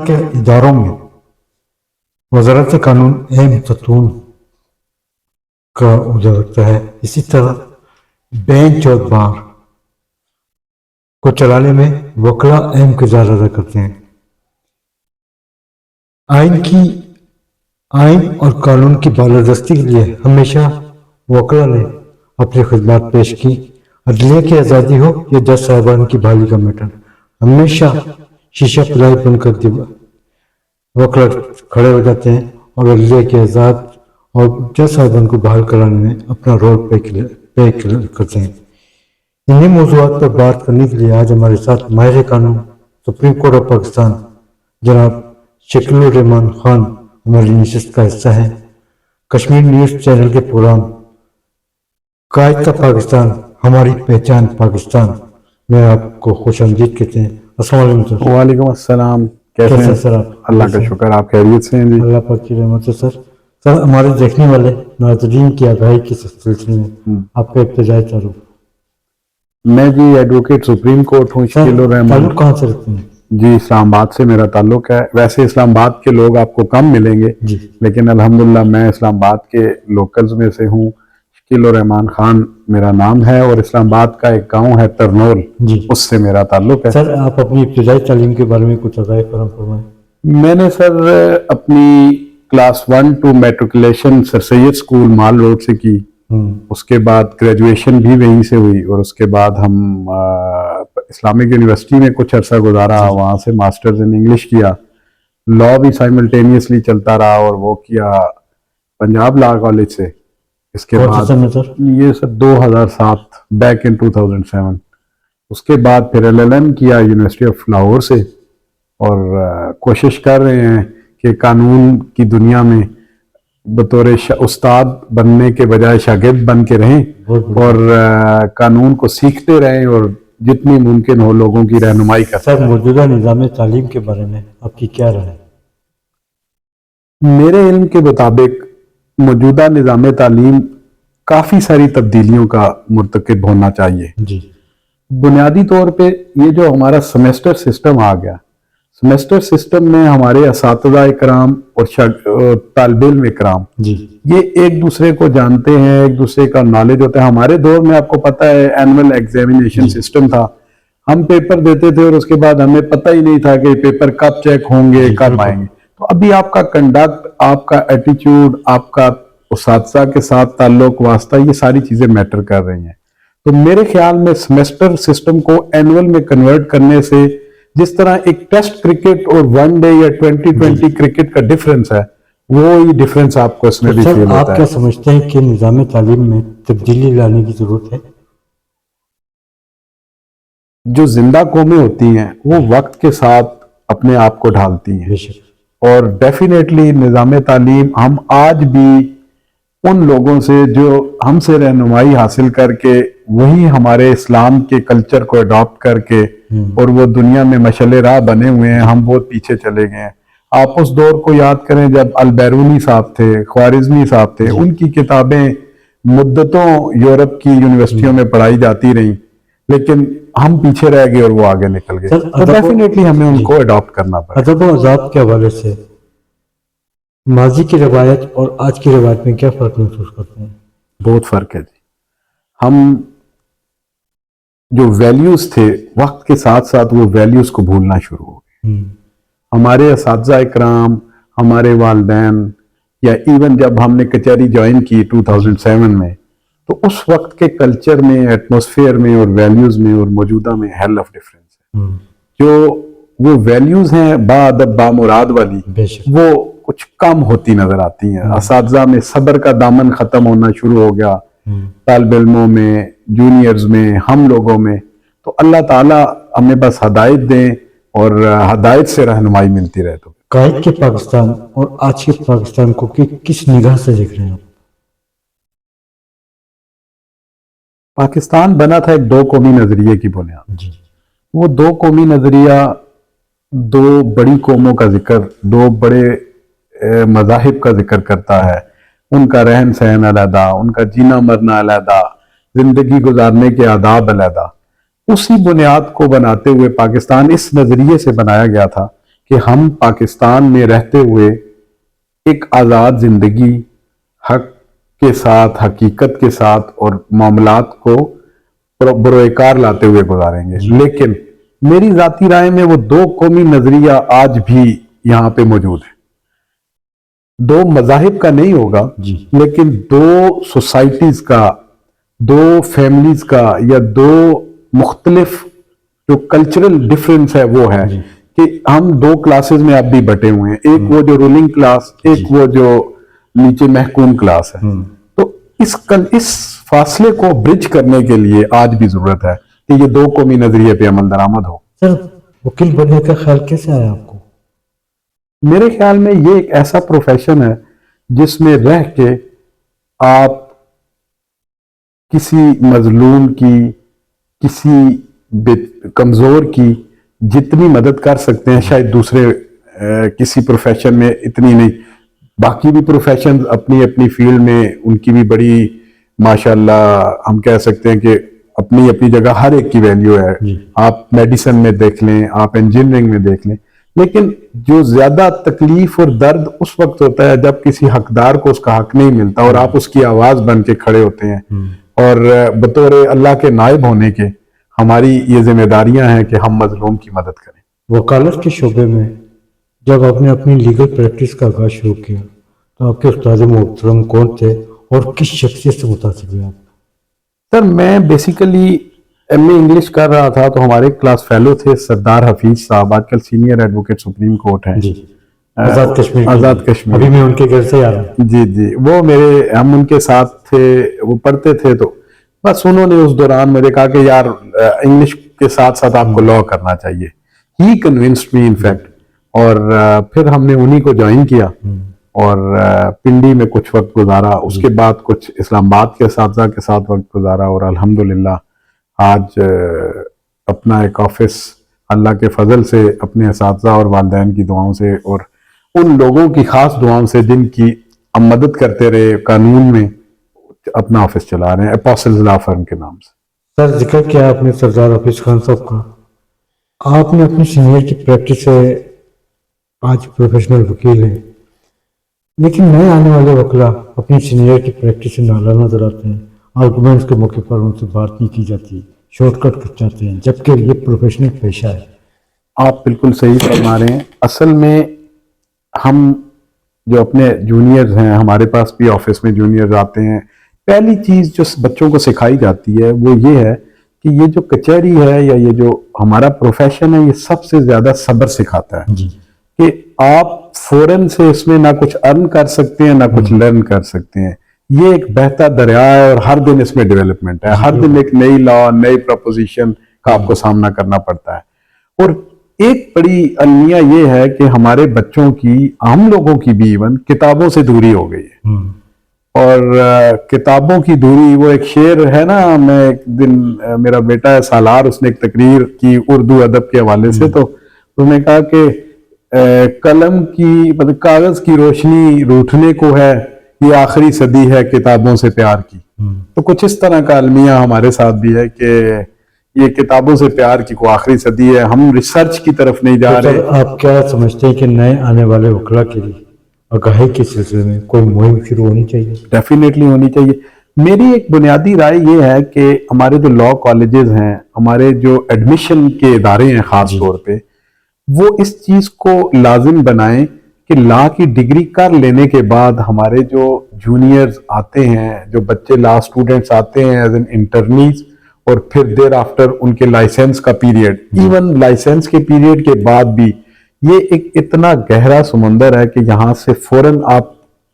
کے اداروں میں وزارت قانون اہم ستون کا عہدہ رکھتا ہے. اسی طرح بینچ اور بار کو چلانے میں وکلاء اہم کردار ادا کرتے ہیں. آئین اور قانون کی بالادستی کے لیے ہمیشہ وکلاء نے اپنی خدمات پیش کی. عدلیہ کی آزادی ہو یا جج صاحبان کی بحالی کا میٹر، ہمیشہ شیشہ پلائی بند کر دی وکلاء کھڑے ہو جاتے ہیں اور عدلیہ کے آزاد اور جج صاحبان کو بحال کرانے میں اپنا رول پے کرتے ہیں. انہیں موضوعات پر بات کرنے کے لیے آج ہمارے ساتھ ماہر قانون سپریم کورٹ آف پاکستان جناب شکیل الرحمان خان ہماری نشست کا حصہ ہیں. کشمیر نیوز چینل کے پروگرام قائد کا پاکستان ہماری پہچان پاکستان میں آپ کو خوش آمدید کہتے ہیں. السلام علیکم سر. وعلیکم السلام. کیسے ہیں سر آپ؟ اللہ کا شکر. آپ خیریت سے ہیں جی؟ اللہ پاک کی رحمت سے سر. سر ہمارے دیکھنے والے ناظرین کی آگاہی کے سلسلے میں آپ کا ابتدائی تعارف. میں جی ایڈوکیٹ سپریم کورٹ ہوں. شکیل الرحمان. تعلق کہاں سے رکھتے ہیں؟ جی اسلام آباد سے میرا تعلق ہے. ویسے اسلام آباد کے لوگ آپ کو کم ملیں گے جی لیکن الحمدللہ میں اسلام آباد کے لوکلز میں سے ہوں. شکیل الرحمان خان میرا نام ہے اور اسلام آباد کا ایک گاؤں ہے ترنول، جی. اس سے میرا تعلق ہے. سر آپ اپنی ابتدائی تعلیم کے بارے میں کچھ عقائد فراہم فرمائیں. میں نے سر اپنی class 1 to matriculation sir Syed school Mall Road سے کی. اس کے بعد گریجویشن بھی وہیں سے ہوئی اور اس کے بعد ہم اسلامک یونیورسٹی میں کچھ عرصہ گزارا. وہاں سے ماسٹرز ان انگلش کیا. لا بھی سائملٹینیسلی چلتا رہا اور وہ کیا پنجاب لا کالج سے. اس کے بعد یہ سر 2007 بیک ان 2007. اس کے بعد پھر LLM کیا یونیورسٹی آف لاہور سے اور کوشش کر رہے ہیں کہ قانون کی دنیا میں بطور استاد بننے کے بجائے شاگرد بن کے رہیں اور قانون کو سیکھتے رہیں اور جتنی ممکن ہو لوگوں کی رہنمائی کرتے ہیں. سر موجودہ نظام تعلیم کے بارے میں آپ کی کیا رائے ہے؟ میرے علم کے مطابق موجودہ نظام تعلیم کافی ساری تبدیلیوں کا مرتکب ہونا چاہیے. جی. بنیادی طور پہ یہ جو ہمارا سیمیسٹر سسٹم آ گیا، سیمیسٹر سسٹم میں ہمارے اساتذہ اکرام اور طالب علم اکرام جی یہ ایک دوسرے کو جانتے ہیں، ایک دوسرے کا نالج ہوتا ہے. ہمارے دور میں آپ کو پتہ ہے اینول ایگزامینیشن سسٹم تھا. ہم پیپر دیتے تھے اور اس کے بعد ہمیں پتہ ہی نہیں تھا کہ پیپر کب چیک ہوں گے کب آئیں گے. تو ابھی آپ کا کنڈکٹ، آپ کا ایٹیچیوڈ، آپ کا اساتذہ کے ساتھ تعلق واسطہ، یہ ساری چیزیں میٹر کر رہی ہیں. تو میرے خیال میں سیمیسٹر سسٹم کو اینول میں کنورٹ کرنے سے جس طرح ایک ٹیسٹ کرکٹ اور ون ڈے یا 2020 کرکٹ کا ڈیفرنس ہے، وہی ڈیفرنس آپ کو اس میں بھی فیل ہوتا ہے. آپ کیا سمجھتے ہیں کہ نظام تعلیم میں تبدیلی لانے کی ضرورت ہے؟ جو زندہ قومیں ہوتی ہیں وہ وقت کے ساتھ اپنے آپ کو ڈھالتی ہیں اور ڈیفینیٹلی نظام تعلیم ہم آج بھی ان لوگوں سے جو ہم سے رہنمائی حاصل کر کے وہی ہمارے اسلام کے کلچر کو اڈاپٹ کر کے اور وہ دنیا میں مشعل راہ بنے ہوئے ہیں، ہم بہت پیچھے چلے گئے ہیں. آپ اس دور کو یاد کریں جب البیرونی صاحب تھے، خوارزمی صاحب تھے، ان کی کتابیں مدتوں یورپ کی یونیورسٹیوں میں پڑھائی جاتی رہیں لیکن ہم پیچھے رہ گئے اور وہ آگے نکل گئے. تو ڈیفینیٹلی ہمیں ان کو اڈاپٹ کرنا پڑے. ادب و ذوق کے حوالے سے ماضی کی روایت اور آج کی روایت میں کیا فرق محسوس کرتے ہیں؟ بہت فرق ہے جی. ہم جو ویلیوز تھے وقت کے ساتھ ساتھ وہ ویلیوز کو بھولنا شروع ہو گئے. ہمارے اساتذہ اکرام، ہمارے والدین، یا ایون جب ہم نے کچہری جوائن کی 2007 میں، تو اس وقت کے کلچر میں، ایٹماسفیئر میں اور ویلیوز میں اور موجودہ میں ہیل آف ڈفرینس ہے. جو وہ ویلیوز ہیں با ادب با مراد والی، وہ کچھ کم ہوتی نظر آتی ہیں. اساتذہ میں صبر کا دامن ختم ہونا شروع ہو گیا، طالب علموں میں، جونیئرز میں، ہم لوگوں میں. تو اللہ تعالیٰ ہمیں بس ہدایت دیں اور ہدایت سے رہنمائی ملتی رہے. تو قائد کے پاکستان اور آج کے پاکستان کو کس نگاہ سے دیکھ رہے ہیں؟ پاکستان بنا تھا ایک دو قومی نظریے کی بنیاد. وہ دو قومی نظریہ دو بڑی قوموں کا ذکر، دو بڑے مذاہب کا ذکر کرتا ہے. ان کا رہن سہن علیحدہ، ان کا جینا مرنا علیحدہ، زندگی گزارنے کے آداب علیحدہ. اسی بنیاد کو بناتے ہوئے پاکستان اس نظریے سے بنایا گیا تھا کہ ہم پاکستان میں رہتے ہوئے ایک آزاد زندگی حق کے ساتھ, حقیقت کے ساتھ اور معاملات کو بروئے کار لاتے ہوئے گزاریں گے. لیکن میری ذاتی رائے میں وہ دو قومی نظریہ آج بھی یہاں پہ موجود ہے. دو مذاہب کا نہیں ہوگا لیکن دو سوسائٹیز کا, دو فیملیز کا, یا دو مختلف جو کلچرل ڈفرنس ہے وہ ہے کہ ہم دو کلاسز میں اب بھی بٹے ہوئے ہیں. ایک وہ جو رولنگ کلاس, ایک وہ جو نیچے محکوم کلاس ہے. تو اس فاصلے کو برج کرنے کے لیے آج بھی ضرورت ہے کہ یہ دو قومی نظریے پہ عمل درآمد ہو. سر وکیل بننے کا خیال کیسے آیا آپ کو؟ میرے خیال میں یہ ایک ایسا پروفیشن ہے جس میں رہ کے آپ کسی مظلوم کی, کسی کمزور کی جتنی مدد کر سکتے ہیں شاید دوسرے کسی پروفیشن میں اتنی نہیں. باقی بھی پروفیشن اپنی اپنی فیلڈ میں ان کی بھی بڑی ماشاءاللہ ہم کہہ سکتے ہیں کہ اپنی اپنی جگہ ہر ایک کی ویلیو ہے. آپ میڈیسن میں دیکھ لیں, آپ انجینئرنگ میں دیکھ لیں, لیکن جو زیادہ تکلیف اور درد اس وقت ہوتا ہے جب کسی حقدار کو اس کا حق نہیں ملتا اور آپ اس کی آواز بن کے کھڑے ہوتے ہیں. اور بطور اللہ کے نائب ہونے کے ہماری یہ ذمہ داریاں ہیں کہ ہم مظلوم کی مدد کریں. وکالت کے شعبے میں جب آپ نے اپنی لیگل پریکٹس کا آغاز شروع کیا تو آپ کے استاد محترم کون تھے اور کس شخصیت سے متاثر ہوئے آپ؟ سر میں بیسیکلی ایم اے انگلش کر رہا تھا تو ہمارے کلاس فیلو تھے سردار حفیظ صاحب, آج کل سینئر ایڈوکیٹ سپریم کورٹ ہیں. آزاد کشمیر. آزاد کشمیر. ابھی میں ان کے گھر سے آ رہا ہوں. جی وہ ہم ان کے ساتھ تھے, وہ پڑھتے تھے. تو بس انہوں نے اس دوران مجھے کہا کہ یار انگلش کے ساتھ ساتھ آپ کو لا کرنا چاہیے. ہی کنونسڈ می ان فیکٹ. اور پھر ہم نے انہی کو جوائن کیا اور پنڈی میں کچھ وقت گزارا. اس کے بعد کچھ اسلام آباد کے اساتذہ کے ساتھ وقت گزارا اور الحمدللہ آج اپنا ایک آفس اللہ کے فضل سے اپنے اساتذہ اور والدین کی دعاؤں سے اور ان لوگوں کی خاص دعاؤں سے جن کی ہم مدد کرتے رہے قانون میں, اپنا آفس چلا رہے ہیں اپوسلز لا فرم کے نام سے. سر ذکر کیا آپ نے سردار حفیظ خان صاحب کا. آپ نے اپنی سینئر کی پریکٹس سے آج پروفیشنل وکیل ہیں, لیکن نئے آنے والے وکلا اپنی سینئر کی پریکٹس سے نالا نظر آتے ہیں. آرگومنٹس کے موقع پر ان سے بات نہیں کی جاتی, شارٹ کٹ کر جاتے ہیں, جبکہ یہ پروفیشنل پیشہ ہے. آپ بالکل صحیح فرما رہے ہیں. اصل میں ہم جو اپنے جونیئرز ہیں, ہمارے پاس بھی آفس میں جونیئرز آتے ہیں, پہلی چیز جو بچوں کو سکھائی جاتی ہے وہ یہ ہے کہ یہ جو کچہری ہے یا یہ جو ہمارا پروفیشن ہے یہ سب سے زیادہ صبر سکھاتا ہے. کہ آپ فوراً سے اس میں نہ کچھ ارن کر سکتے ہیں نہ کچھ لرن کر سکتے ہیں. یہ ایک بہتا دریا ہے اور ہر دن اس میں ڈیولپمنٹ ہے. ہر دن ایک نئی لا, نئی پروپوزیشن کا آپ کو سامنا کرنا پڑتا ہے. اور ایک بڑی المیہ یہ ہے کہ ہمارے بچوں کی, ہم لوگوں کی بھی ایون کتابوں سے دوری ہو گئی ہے. اور کتابوں کی دوری, وہ ایک شعر ہے نا, میں ایک دن میرا بیٹا ہے سالار, اس نے ایک تقریر کی اردو ادب کے حوالے سے, تو اس نے کہا کہ قلم کی مطلب کاغذ کی روشنی روٹھنے کو ہے, یہ آخری صدی ہے کتابوں سے پیار کی. تو کچھ اس طرح کا المیہ ہمارے ساتھ بھی ہے کہ یہ کتابوں سے پیار کی کو آخری صدی ہے, ہم ریسرچ کی طرف نہیں جا رہے. آپ کیا سمجھتے ہیں کہ نئے آنے والے وکلا کے لیے آگاہی کے سلسلے میں کوئی مہم شروع ہونی چاہیے؟ ڈیفینیٹلی ہونی چاہیے. میری ایک بنیادی رائے یہ ہے کہ ہمارے جو لا کالجز ہیں, ہمارے جو ایڈمیشن کے ادارے ہیں خاص طور پہ, وہ اس چیز کو لازم بنائیں کہ لا کی ڈگری کر لینے کے بعد ہمارے جو جونیئرز آتے ہیں, جو بچے لا اسٹوڈنٹس آتے ہیں ایز این انٹرنیز, اور پھر دیر آفٹر ان کے لائسنس کا پیریڈ, ایون لائسنس کے پیریڈ کے بعد بھی, یہ ایک اتنا گہرا سمندر ہے کہ یہاں سے فوراً آپ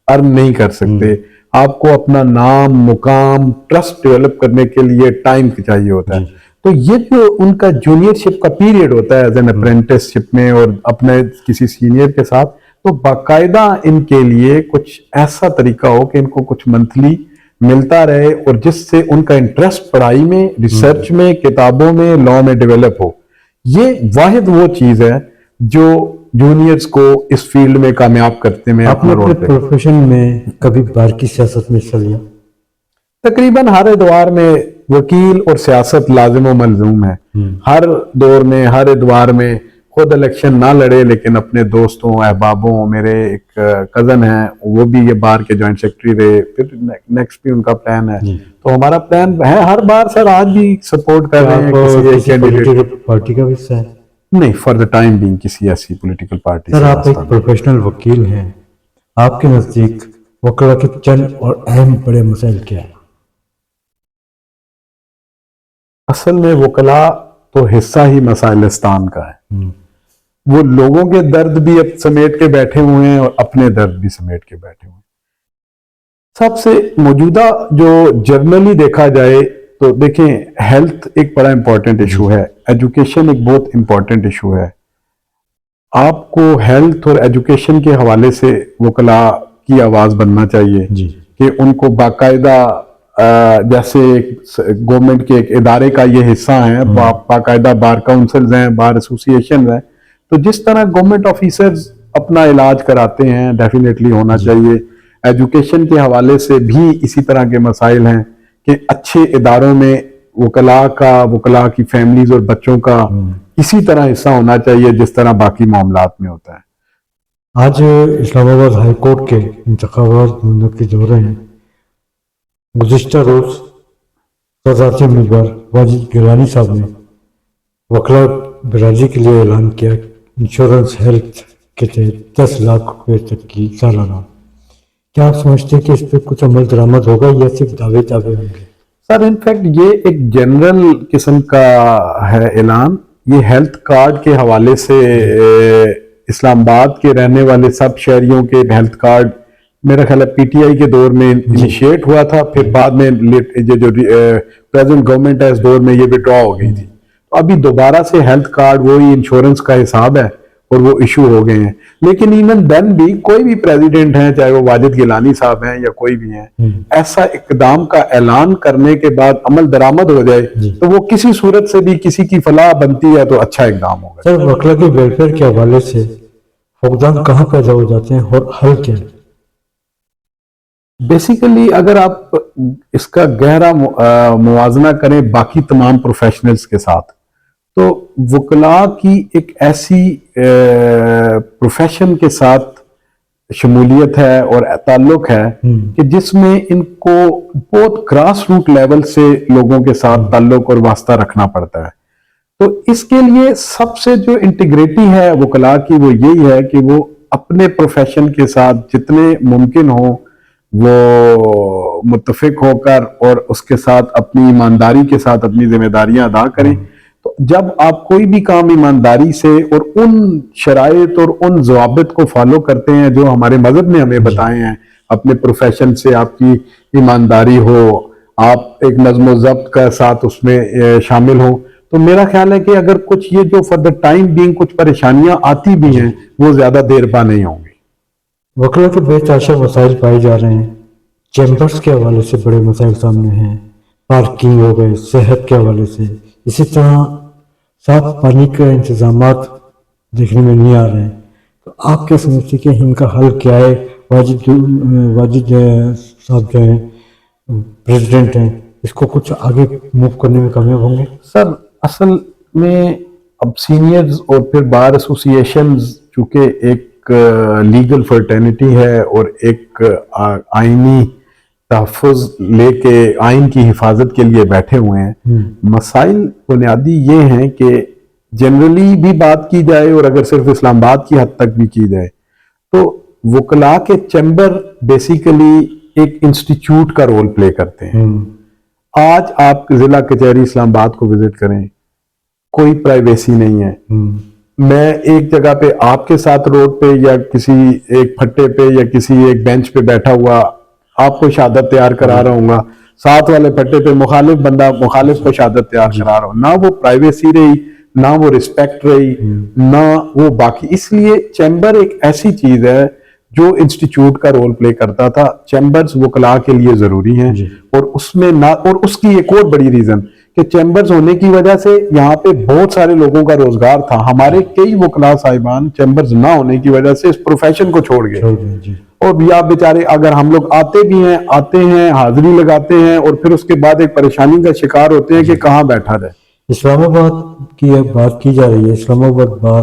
ارن نہیں کر سکتے. آپ کو اپنا نام, مقام, ٹرسٹ ڈیولپ کرنے کے لیے ٹائم چاہیے ہوتا ہے. تو یہ جو ان کا جونیئر شپ کا پیریڈ ہوتا ہے ایز این اپرینٹس شپ میں اور اپنے کسی سینئر کے ساتھ, تو باقاعدہ ان کے لیے کچھ ایسا طریقہ ہو کہ ان کو کچھ منتھلی ملتا رہے اور جس سے ان کا انٹرسٹ پڑھائی میں, ریسرچ میں, کتابوں میں, لا میں ڈیولپ ہو. یہ واحد وہ چیز ہے جو جونیئرز کو اس فیلڈ میں کامیاب کرتے میں آپ نے اپنے پروفیشن میں کبھی بار کی سیاست میں حصہ لیا؟ تقریباً ہر ادوار میں وکیل اور سیاست لازم و ملزوم ہے. ہر دور میں, ہر ادوار میں خود الیکشن نہ لڑے لیکن اپنے دوستوں احبابوں، میرے ایک کزن ہیں وہ بھی یہ بار کے جوائنٹ سیکرٹری رہے، پھر نیکسٹ بھی ان کا پلان ہے. تو ہمارا پلان ہے ہر بار سر، آج بھی سپورٹ کر رہے ہیں کسی ایک کینڈیڈیٹ. پارٹی کا بھی حصہ ہے؟ نہیں، فار دا ٹائم بینگ کسی ایسی پولیٹیکل پارٹی. سر آپ ایک پروفیشنل وکیل ہیں، آپ کے نزدیک وکلا کے چند اور اہم بڑے مسائل کیا ہیں؟ اصل میں وکلا تو حصہ ہی مسائلستان کا ہے. وہ لوگوں کے درد بھی اب سمیٹ کے بیٹھے ہوئے ہیں اور اپنے درد بھی سمیٹ کے بیٹھے ہوئے ہیں. سب سے موجودہ جو جرنلی دیکھا جائے تو دیکھیں، ہیلتھ ایک بڑا امپورٹنٹ ایشو ہے، ایجوکیشن ایک بہت امپورٹنٹ ایشو ہے. آپ کو ہیلتھ اور ایجوکیشن کے حوالے سے وکلا کی آواز بننا چاہیے کہ ان کو باقاعدہ جیسے گورنمنٹ کے ایک ادارے کا یہ حصہ ہیں، باقاعدہ بار کاؤنسلز ہیں، بار ایسوسیشنز ہیں، تو جس طرح گورنمنٹ آفیسرز اپنا علاج کراتے ہیں ڈیفینیٹلی ہونا چاہیے. ایجوکیشن کے حوالے سے بھی اسی طرح کے مسائل ہیں کہ اچھے اداروں میں وکلا کی فیملیز اور بچوں کا اسی طرح حصہ ہونا چاہیے جس طرح باقی معاملات میں ہوتا ہے. آج اسلام آباد ہائی کورٹ کے انتخابات منعقد ہو رہے ہیں. گزشتہ روز صدارتی امیدوار واجد گیلانی صاحب نے وکلا برادری کے لیے اعلان کیا انشورنس ہیلتھ کے تحت 10 لاکھ روپے تک کی سالانہ. کیا آپ سمجھتے ہیں کہ اس پہ کچھ عمل درآمد ہوگا یا صرف دعوے ہوں گے؟ سر انفیکٹ یہ ایک جنرل قسم کا ہے اعلان. یہ ہیلتھ کارڈ کے حوالے سے اسلام آباد کے رہنے والے سب شہریوں کے ہیلتھ کارڈ میرا خیال ہے پی ٹی آئی کے دور میں انیشیٹ ہوا تھا، پھر بعد میں جو پریزنٹ گورنمنٹ ہے اس دور میں یہ وڈرا ہو گئی تھی. ابھی دوبارہ سے ہیلتھ کارڈ وہی انشورنس کا حساب ہے اور وہ ایشو ہو گئے ہیں. لیکن ایون دین بھی کوئی بھی پریزیڈنٹ ہیں، چاہے وہ واجد گیلانی صاحب ہیں یا کوئی بھی ہیں، ایسا اقدام کا اعلان کرنے کے بعد عمل درآمد ہو جائے تو وہ کسی صورت سے بھی کسی کی فلاح بنتی ہے تو اچھا اقدام ہوگا. سر وکلا کے ویلفیئر کے حوالے سے فقدان کہاں پیدا ہو جاتے ہیں اور حل کیا ہے؟ بیسیکلی اگر آپ اس کا گہرا موازنہ کریں باقی تمام پروفیشنلز کے ساتھ تو وکلا کی ایک ایسی پروفیشن کے ساتھ شمولیت ہے اور تعلق ہے کہ جس میں ان کو بہت گراس روٹ لیول سے لوگوں کے ساتھ تعلق اور واسطہ رکھنا پڑتا ہے. تو اس کے لیے سب سے جو انٹیگریٹی ہے وکلا کی وہ یہی ہے کہ وہ اپنے پروفیشن کے ساتھ جتنے ممکن ہوں وہ متفق ہو کر اور اس کے ساتھ اپنی ایمانداری کے ساتھ اپنی ذمہ داریاں ادا کریں. تو جب آپ کوئی بھی کام ایمانداری سے اور ان شرائط اور ان ضوابط کو فالو کرتے ہیں جو ہمارے مذہب نے ہمیں بتائے ہیں، اپنے پروفیشن سے آپ کی ایمانداری ہو، آپ ایک نظم و ضبط کا ساتھ اس میں شامل ہوں، تو میرا خیال ہے کہ اگر کچھ یہ جو فار دا ٹائم بینگ کچھ پریشانیاں آتی بھی ہیں وہ زیادہ دیر پا نہیں ہوں گی. وکلا کے بے تحاشا مسائل پائے جا رہے ہیں. چیمبرز کے حوالے سے بڑے مسائل سامنے ہیں، پارکنگ ہو گئے، صحت کے حوالے سے، اسی طرح صاف پانی کے انتظامات دیکھنے میں نہیں آ رہے ہیں. تو آپ کیا سمجھتے ہیں کہ ان کا حل کیا ہے؟ واجد صاحب جو ہیں پریزیڈنٹ ہیں، اس کو کچھ آگے موو کرنے میں کامیاب ہوں گے؟ سر اصل میں اب سینئرز اور پھر بار ایسوسیشنز چونکہ ایک لیگل فرٹرنیٹی ہے اور ایک آئینی تحفظ لے کے آئین کی حفاظت کے لیے بیٹھے ہوئے ہیں. مسائل بنیادی یہ ہیں کہ جنرلی بھی بات کی جائے اور اگر صرف اسلام آباد کی حد تک بھی کی جائے تو وکلا کے چیمبر بیسیکلی ایک انسٹیٹیوٹ کا رول پلے کرتے ہیں. آج آپ ضلع کچہری اسلام آباد کو وزٹ کریں، کوئی پرائیویسی نہیں ہے. میں ایک جگہ پہ آپ کے ساتھ روڈ پہ یا کسی ایک پھٹے پہ یا کسی ایک بینچ پہ بیٹھا ہوا آپ کو شہادت تیار کرا رہا ہوں گا، ساتھ والے پھٹے پہ مخالف بندہ مخالف کو شہادت تیار کرا رہا ہوں. نہ وہ پرائیویسی رہی، نہ وہ رسپیکٹ رہی، نہ وہ باقی. اس لیے چیمبر ایک ایسی چیز ہے جو انسٹیٹیوٹ کا رول پلے کرتا تھا. چیمبرز وکلا کے لیے ضروری ہیں اور اس میں نہ، اور اس کی ایک اور بڑی ریزن کہ چیمبرز ہونے کی وجہ سے یہاں پہ بہت سارے لوگوں کا روزگار تھا. ہمارے کئی وکلا صاحبان چیمبرز نہ ہونے کی وجہ سے اس پروفیشن کو چھوڑ گئے اور یا بیچارے اگر ہم لوگ آتے ہیں حاضری لگاتے ہیں اور پھر اس کے بعد ایک پریشانی کا شکار ہوتے ہیں کہ کہاں بیٹھا رہے. اسلام آباد کی بات کی جا رہی ہے. اسلام آباد بار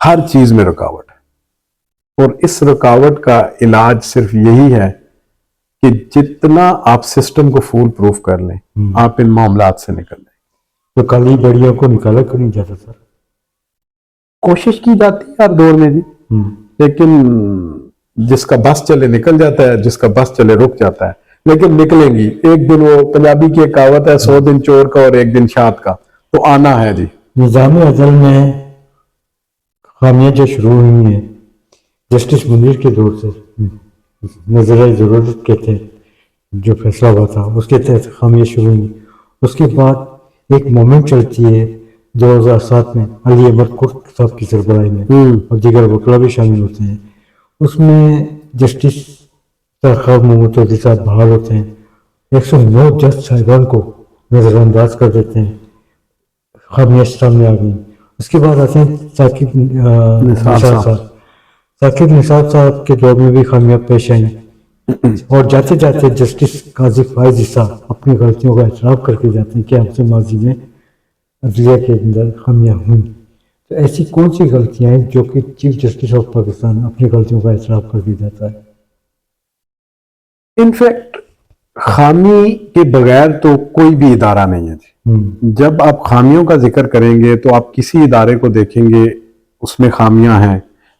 ہر چیز میں رکاوٹ ہے، اور اس رکاوٹ کا علاج صرف یہی ہے کہ جتنا آپ سسٹم کو فول پروف کر لیں آپ ان معاملات سے نکل لیں. تو کالی بڑیوں کو نکالا کیوں نہیں جاتا سر؟ کوشش کی جاتی ہے ہر دور میں بھی، لیکن جس کا بس چلے نکل جاتا ہے، جس کا بس چلے رک جاتا ہے. لیکن نکلیں گی ایک دن. وہ پنجابی کی ایک کہاوت ہے 100 دن چور کا اور ایک دن شاد کا، تو آنا ہے جی. نظام عدل میں خامیاں جو شروع ہوئی ہیں جسٹس منیر کے دور سے، نظر ضرورت کے تحت جو فیصلہ ہوا تھا اس کے تحت خامیاں شروع ہوئی. اس کے بعد ایک مومنٹ چلتی ہے 2007 میں علی احمد قرط صاحب کی سربراہی میں، اور دیگر وکلا بھی شامل ہوتے ہیں. اس میں جسٹس طاہر محمود چودھری صاحب بحال ہوتے ہیں. 109 جج صاحبان کو نظر انداز کر دیتے ہیں، خامیاں سامنے آ گئی. اس کے بعد آتے ہیں ثاقب نثار صاحب. ثاقب نثار صاحب کے دور میں بھی خامیاں پیش آئیں، اور جاتے جاتے جسٹس قاضی فائز عیسیٰ اپنی غلطیوں کا اعتراف کر کے جاتے ہیں کہ ہم سے ماضی میں عدلیہ کے اندر خامیاں ہوئیں. تو ایسی کون سی غلطیاں ہیں جو کہ چیف جسٹس آف پاکستان اپنی غلطیوں کا اعتراف کر کے جاتا ہے؟ انفیکٹ خامی کے بغیر تو کوئی بھی ادارہ نہیں ہے جی. جب آپ خامیوں کا ذکر کریں گے تو آپ کسی ادارے کو دیکھیں گے اس میں خامیاں ہیں.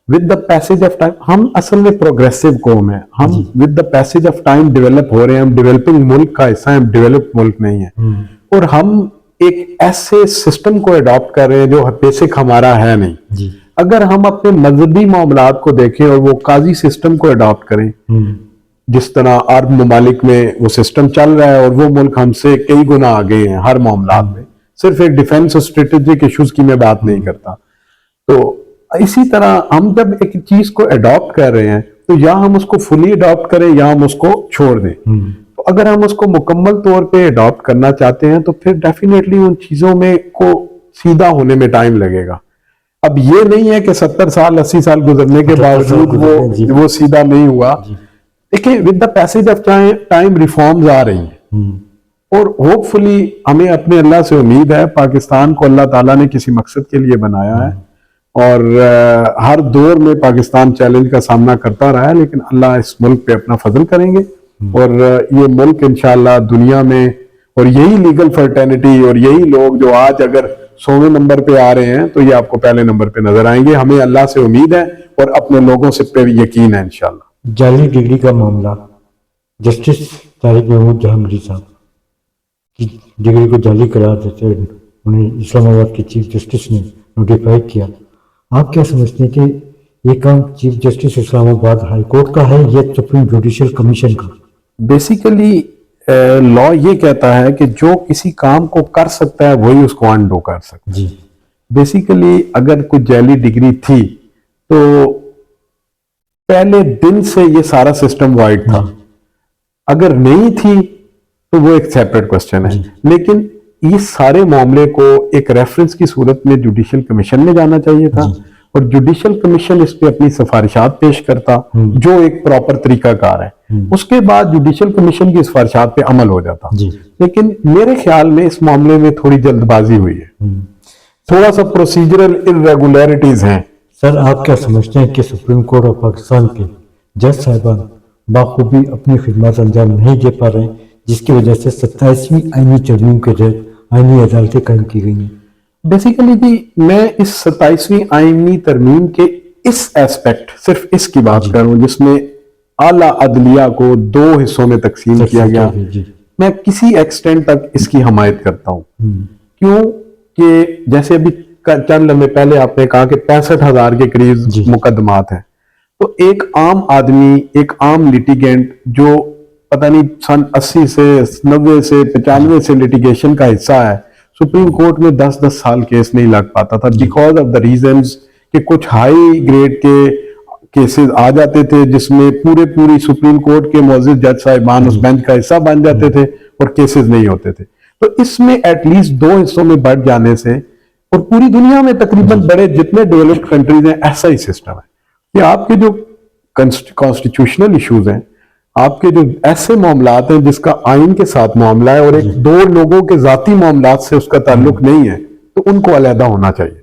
With the passage of time, ہم اصل میں پروگریسو قوم ہیں، ہم with the passage of time develop ہو رہے ہیں. ہم ڈیولپنگ ملک کا حصہ ہیں، ہم ڈیولپ ملک نہیں ہیں. اور ہم ایک ایسے سسٹم کو اڈاپٹ کر رہے ہیں جو بیسک ہمارا ہے نہیں. اگر ہم اپنے مذہبی معاملات کو دیکھیں اور وہ قاضی سسٹم کو اڈاپٹ کریں، جس طرح عرب ممالک میں وہ سسٹم چل رہا ہے، اور وہ ملک ہم سے کئی گنا آگے ہیں ہر معاملات میں. صرف ایک ڈیفینس اور اسٹریٹجک ایشوز کی میں بات نہیں کرتا. تو اسی طرح ہم جب ایک چیز کو اڈاپٹ کر رہے ہیں تو یا ہم اس کو فلی اڈاپٹ کریں یا ہم اس کو چھوڑ دیں. تو اگر ہم اس کو مکمل طور پہ اڈاپٹ کرنا چاہتے ہیں تو پھر ڈیفینیٹلی ان چیزوں میں کو سیدھا ہونے میں ٹائم لگے گا. اب یہ نہیں ہے کہ 70 سال 80 سال گزرنے کے باوجود وہ سیدھا نہیں ہوا. دیکھیں with the passage of time reforms آ رہی ہیں، اور ہوپ فلی ہمیں اپنے اللہ سے امید ہے. پاکستان کو اللہ تعالیٰ نے کسی مقصد کے لیے بنایا ہے، اور ہر دور میں پاکستان چیلنج کا سامنا کرتا رہا ہے، لیکن اللہ اس ملک پہ اپنا فضل کریں گے. اور یہ ملک انشاءاللہ دنیا میں، اور یہی لیگل فرٹرنٹی اور یہی لوگ جو آج اگر 100ویں نمبر پہ آ رہے ہیں تو یہ آپ کو پہلے نمبر پہ نظر آئیں گے. ہمیں اللہ سے امید ہے اور اپنے لوگوں سے پہ یقین ہے انشاءاللہ. جعلی ڈگری کا معاملہ، جسٹس طارق محمود جہانگیری صاحب کی ڈگری کو جعلی قرار دیتے ہوئے انہیں اسلام آباد کے چیف جسٹس نے نوٹیفائی کیا. آپ کیا سمجھتے ہیں کہ یہ کام چیف جسٹس اسلام آباد ہائی کورٹ کا ہے یا سپریم جوڈیشل کمیشن کا؟ بیسیکلی لا یہ کہتا ہے کہ جو کسی کام کو کر سکتا ہے وہی اس کو انڈو کر سکتا ہے. جی بیسیکلی اگر کوئی جعلی ڈگری تھی تو پہلے دن سے یہ سارا سسٹم وائڈ تھا. اگر نہیں تھی تو وہ ایک سیپریٹ کوسچن ہے. لیکن یہ سارے معاملے کو ایک ریفرنس کی صورت میں جوڈیشل کمیشن میں جانا چاہیے تھا، اور جوڈیشل کمیشن اس پہ اپنی سفارشات پیش کرتا جو ایک پراپر طریقہ کار ہے. اس کے بعد جوڈیشل کمیشن کی سفارشات پہ عمل ہو جاتا. لیکن میرے خیال میں اس معاملے میں تھوڑی جلد بازی ہوئی ہے، تھوڑا سا پروسیجرل irregularities ہیں. سر آپ کیا سمجھتے ہیں کہ سپریم کورٹ آف پاکستان کے جج صاحبان بخوبی اپنی خدمات انجام نہیں دے پا رہے ہیں، جس کی وجہ سے 27ویں آئینی ترمیم کے تحت آئینی عدالتیں قائم کی گئی ہیں؟ بیسیکلی جی میں اس 27ویں آئینی ترمیم کے اس ایسپیکٹ صرف اس کی بات کروں جس میں اعلیٰ عدلیہ کو 2 حصوں میں تقسیم کیا گیا، میں کسی ایکسٹینٹ تک اس کی حمایت کرتا ہوں. کیوں کہ جیسے ابھی چند لمحے پہلے آپ نے کہا کہ 65,000 کے قریب مقدمات ہیں، تو ایک عام آدمی، ایک عام لیٹیگینٹ جو پتہ نہیں سن 80 سے 90 سے 95 سے لیٹیگیشن کا حصہ ہے، سپریم کورٹ میں 10 سال کیس نہیں لگ پاتا تھا بیکاز آف دا ریزنز کہ کچھ ہائی گریڈ کے کیسز آ جاتے تھے جس میں پوری سپریم کورٹ کے معزز جج صاحبان اس بینچ کا حصہ بن جاتے تھے اور کیسز نہیں ہوتے تھے. تو اس میں ایٹ لیسٹ 2 حصوں میں بڑھ جانے سے، اور پوری دنیا میں تقریباً بڑے جتنے ڈیولپڈ کنٹریز ہیں ایسا ہی سسٹم ہے کہ آپ کے جو کانسٹیٹیوشنل ایشوز ہیں، آپ کے جو ایسے معاملات ہیں جس کا آئین کے ساتھ معاملہ ہے اور ایک 2 لوگوں کے ذاتی معاملات سے اس کا تعلق نہیں ہے، تو ان کو علیحدہ ہونا چاہیے.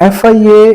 FIA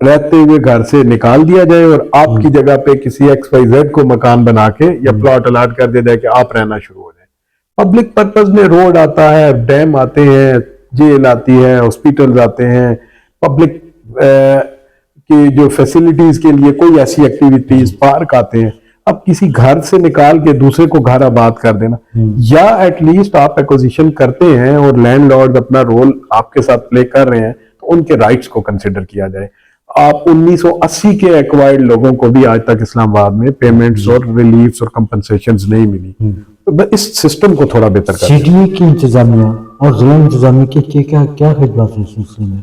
رہتے ہوئے گھر سے نکال دیا جائے اور آپ کی جگہ پہ کسی XYZ کو مکان بنا کے یا پلاٹ الاٹ کر دیا جائے کہ آپ رہنا شروع ہو جائیں. پبلک پرپز میں روڈ آتا ہے, ڈیم آتے ہیں, جیل آتی ہے, ہاسپٹلز آتے ہیں, پبلک کی جو فیسلٹیز کے لیے کوئی ایسی ایکٹیویٹیز, پارک آتے ہیں. اب کسی گھر سے نکال کے دوسرے کو گھر آباد کر دینا, یا ایٹ لیسٹ آپ ایکوزیشن کرتے ہیں اور لینڈ لارڈ اپنا رول آپ کے ساتھ پلے کر رہے ہیں تو ان کے رائٹس کو کنسیڈر کیا جائے. آپ 1980 کے ایکوائرڈ لوگوں کو بھی آج تک اسلام آباد میں پیمنٹس اور ریلیفز اور کمپنسیشنز نہیں ملی. تو اس سسٹم کو تھوڑا بہتر کرنا. CDA کی انتظامیہ اور ضلع انتظامیہ کی کیا خدمات ہیں اس سلسلے میں؟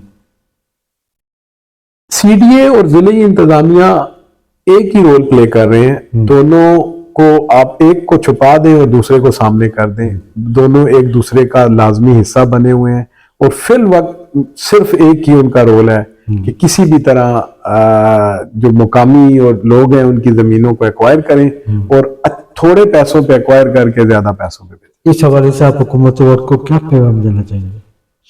CDA اور ضلعی انتظامیہ ایک ہی رول پلے کر رہے ہیں. دونوں کو آپ ایک کو چھپا دیں اور دوسرے کو سامنے کر دیں, دونوں ایک دوسرے کا لازمی حصہ بنے ہوئے ہیں. اور فی الوقت صرف ایک ہی ان کا رول ہے کہ کسی بھی طرح جو مقامی اور لوگ ہیں ان کی زمینوں کو ایکوائر کریں اور تھوڑے پیسوں پہ ایکوائر کر کے زیادہ پیسوں پہ بیچیں. اس حوالے سے آپ حکومت وقت کو کیا پیغام دینا چاہیں گے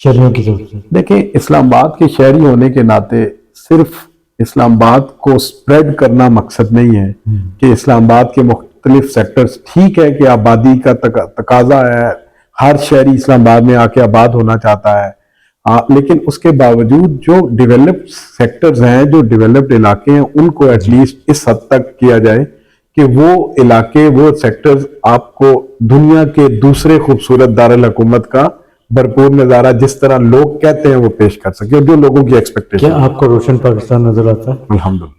شہریوں کی طرف سے؟ دیکھیں, اسلام آباد کے شہری ہونے کے ناطے صرف اسلام آباد کو سپریڈ کرنا مقصد نہیں ہے کہ اسلام آباد کے مختلف سیکٹرز, ٹھیک ہے کہ آبادی کا تقاضا ہے, ہر شہری اسلام آباد میں آ کے آباد ہونا چاہتا ہے, لیکن اس کے باوجود جو ڈیولپڈ سیکٹرز ہیں, جو ڈیولپڈ علاقے ہیں, ان کو ایٹ لیسٹ اس حد تک کیا جائے کہ وہ علاقے, وہ سیکٹرز آپ کو دنیا کے دوسرے خوبصورت دارالحکومت کا بھرپور نظارہ جس طرح لوگ کہتے ہیں وہ پیش کر سکے, جو لوگوں کی ایکسپیکٹیشن. کیا آپ کو روشن پاکستان نظر آتا ہے؟ الحمدللہ,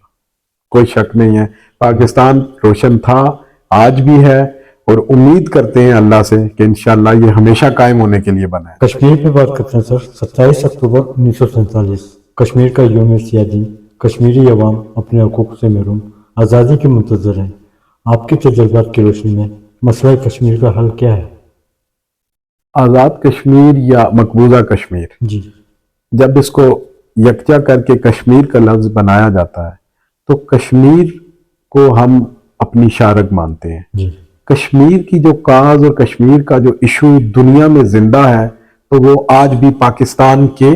کوئی شک نہیں ہے. پاکستان روشن تھا, آج بھی ہے, اور امید کرتے ہیں اللہ سے کہ انشاءاللہ یہ ہمیشہ قائم ہونے کے لیے بنا ہے. کشمیر پہ بات کرتے ہیں سر. 27 اکتوبر 1947 کشمیر کا یوم سیاہ دن. کشمیری عوام اپنے حقوق سے محروم, آزادی کے منتظر ہیں. آپ کے تجربات کی روشنی میں مسئلہ کشمیر کا حل کیا ہے؟ آزاد کشمیر یا مقبوضہ کشمیر, جی, جب اس کو یکجا کر کے کشمیر کا لفظ بنایا جاتا ہے تو کشمیر کو ہم اپنی شارک مانتے ہیں. جی, کشمیر کی جو کاز اور کشمیر کا جو ایشو دنیا میں زندہ ہے تو وہ آج بھی پاکستان کے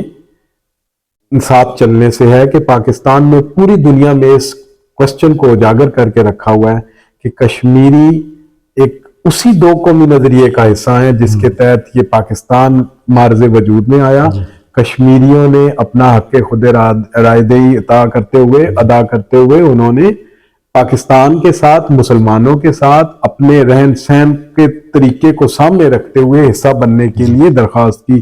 ساتھ چلنے سے ہے کہ پاکستان میں پوری دنیا میں اس کوسچن کو اجاگر کر کے رکھا ہوا ہے کہ کشمیری ایک اسی دو قومی نظریے کا حصہ ہیں جس کے تحت یہ پاکستان معرض وجود میں آیا. کشمیریوں نے اپنا حق خود رائے دہی ادا کرتے ہوئے انہوں نے پاکستان کے ساتھ, مسلمانوں کے ساتھ اپنے رہن سہن کے طریقے کو سامنے رکھتے ہوئے حصہ بننے کے لیے درخواست کی.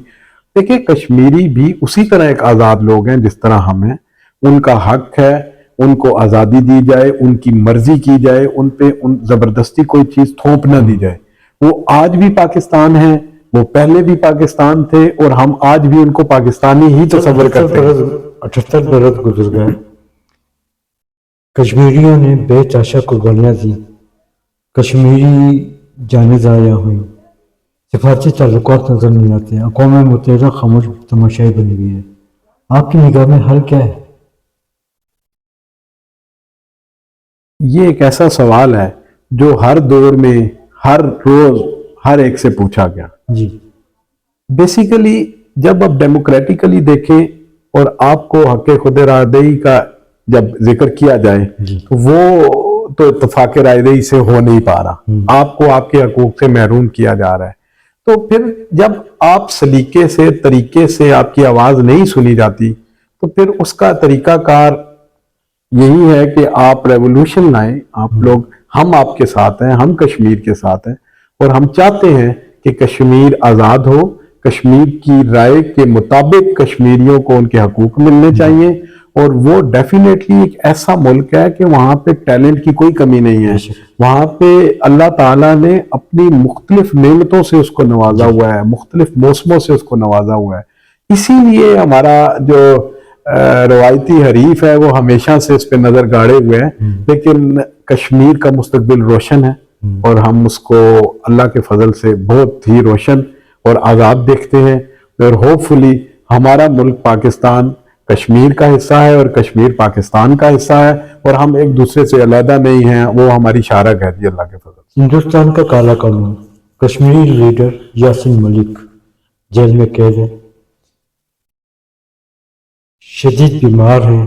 دیکھیں, کشمیری بھی اسی طرح ایک آزاد لوگ ہیں جس طرح ہم ہیں. ان کا حق ہے, ان کو آزادی دی جائے, ان کی مرضی کی جائے, ان پہ زبردستی کوئی چیز تھوپ نہ دی جائے. وہ آج بھی پاکستان ہیں, وہ پہلے بھی پاکستان تھے, اور ہم آج بھی ان کو پاکستانی ہی تصور کرتے ہیں. 78 برس گزر گئے, کشمیریوں نے بے تحاشا قربانیاں دی, کشمیری جانیں ضائع ہوئیں, سفارتی تعلقات نظر نہیں آتے ہیں, اقوام متحدہ خاموش تماشائی بنی ہوئی ہے. آپ کی نگاہ میں حل کیا ہے؟ یہ ایک ایسا سوال ہے جو ہر دور میں ہر روز ہر ایک سے پوچھا گیا. جی, بیسیکلی جب آپ ڈیموکریٹیکلی دیکھیں اور آپ کو حق خود رائے دہی کا جب ذکر کیا جائے تو وہ تو اتفاق رائے دہی سے ہو نہیں پا رہا, آپ کو آپ کے حقوق سے محروم کیا جا رہا ہے. تو پھر جب آپ سلیقے سے, طریقے سے آپ کی آواز نہیں سنی جاتی تو پھر اس کا طریقہ کار یہی ہے کہ آپ ریولوشن لائیں. آپ لوگ, ہم آپ کے ساتھ ہیں, ہم کشمیر کے ساتھ ہیں, اور ہم چاہتے ہیں کہ کشمیر آزاد ہو. کشمیر کی رائے کے مطابق کشمیریوں کو ان کے حقوق ملنے چاہیے, اور وہ ڈیفینیٹلی ایک ایسا ملک ہے کہ وہاں پہ ٹیلنٹ کی کوئی کمی نہیں ہے. وہاں پہ اللہ تعالیٰ نے اپنی مختلف نعمتوں سے اس کو نوازا ہوا ہے, مختلف موسموں سے اس کو نوازا ہوا ہے. اسی لیے ہمارا جو روایتی حریف ہے وہ ہمیشہ سے اس پہ نظر گاڑے ہوئے ہیں, لیکن کشمیر کا مستقبل روشن ہے, اور ہم اس کو اللہ کے فضل سے بہت ہی روشن اور آزاد دیکھتے ہیں. اور ہوپ فلی ہمارا ملک پاکستان کشمیر کا حصہ ہے اور کشمیر پاکستان کا حصہ ہے, اور ہم ایک دوسرے سے علیحدہ نہیں ہیں. وہ ہماری شارک ہے, جی اللہ کے فضل سے. ہندوستان کا کالا قانون, کشمیری لیڈر یاسین ملک جیل میں قید ہے, شدید بیمار ہیں,